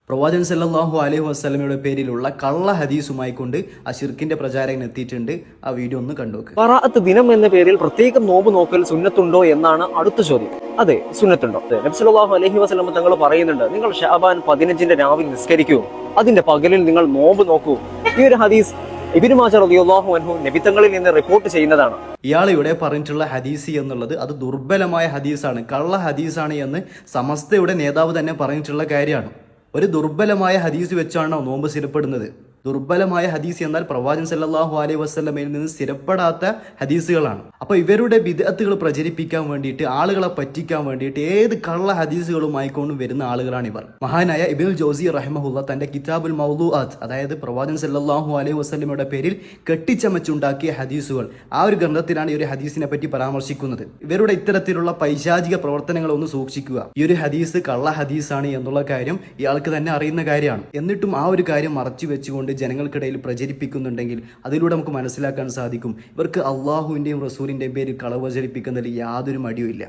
പ്രവാചകൻ സല്ലല്ലാഹു അലൈഹി വസല്ലമയുടെ പേരിലുള്ള കള്ള ഹദീസുമായി കൊണ്ട് ആ ശിർക്കിന്റെ പ്രചാരകൻ എത്തിയിട്ടുണ്ട്. ആ വീഡിയോ ഒന്ന് കണ്ടുനോക്ക്. ബറാഅത്ത് ദിനം എന്ന പേരിൽ പ്രത്യേകം നോമ്പ് നോക്കൽ സുന്നത്തുണ്ടോ എന്നാണ് അടുത്ത ചോദ്യം. അതെ, സുന്നത്തുണ്ടോ? നബി സല്ലല്ലാഹു അലൈഹി വസല്ലം തങ്ങൾ പറയുന്നുണ്ട്, നിങ്ങൾ ശഅബാൻ 15 രാവിൽ നിസ്കരിക്കൂ, അതിന്റെ പകലിൽ നിങ്ങൾ നോമ്പ് നോക്കൂ. ഈ ഒരു ഹദീസ് ഇബ്നു മാജ റളിയല്ലാഹു അൻഹു നബി തങ്ങളിൽ നിന്ന് റിപ്പോർട്ട് ചെയ്യുന്നതാണ്. ഇയാൾ ഇവിടെ പറഞ്ഞിട്ടുള്ള ഹദീസ് എന്നുള്ളത് അത് ദുർബലമായ ഹദീസാണ്, കള്ള ഹദീസാണ് എന്ന് സമസ്തയുടെ നേതാവ് തന്നെ പറഞ്ഞിട്ടുള്ള കാര്യമാണ്. ഒരു ദുർബലമായ ഹദീസ് വെച്ചാണോ നോമ്പ് സ്ഥിരപ്പെടുന്നത്? ദുർബലമായ ഹദീസ് എന്നാൽ പ്രവാചകൻ സല്ലല്ലാഹു അലൈഹി വസല്ലമയിൽ നിന്ന് സ്ഥിരപ്പെടാത്ത ഹദീസുകളാണ്. അപ്പോൾ ഇവരുടെ ബിദ്അത്തുകൾ പ്രചരിപ്പിക്കാൻ വേണ്ടിയിട്ട്, ആളുകളെ പറ്റിക്കാൻ വേണ്ടിയിട്ട് ഏത് കള്ള ഹദീസുകളുമായിക്കൊണ്ടും വരുന്ന ആളുകളാണ് ഇവർ. മഹാനായ ഇബ്നുൽ ജൗസി റഹിമഹുല്ല തന്റെ കിതാബുൽ മൗദൂആത്ത്, അതായത് പ്രവാചകൻ സല്ലല്ലാഹു അലൈഹി വസല്ലമയുടെ പേരിൽ കെട്ടിച്ചമച്ചുണ്ടാക്കിയ ഹദീസുകൾ, ആ ഒരു ഗ്രന്ഥത്തിലാണ് ഈ ഒരു ഹദീസിനെ പറ്റി പരാമർശിക്കുന്നത്. ഇവരുടെ ഇത്തരത്തിലുള്ള പൈശാചിക പ്രവർത്തനങ്ങൾ ഒന്ന് സൂക്ഷിക്കുക. ഈ ഒരു ഹദീസ് കള്ള ഹദീസാണ് എന്നുള്ള കാര്യം ഇയാൾക്ക് തന്നെ അറിയുന്ന കാര്യമാണ്. എന്നിട്ടും ആ ഒരു കാര്യം മറച്ചു വെച്ചുകൊണ്ട് ജനങ്ങൾക്കിടയിൽ പ്രചരിപ്പിക്കുന്നുണ്ടെങ്കിൽ അതിലൂടെ നമുക്ക് മനസ്സിലാക്കാൻ സാധിക്കും ഇവർക്ക് അള്ളാഹുവിന്റെയും റസൂലിന്റെയും പേരിൽ കളവ് പ്രചരിപ്പിക്കുന്നതിൽ യാതൊരു മടിയുമില്ല.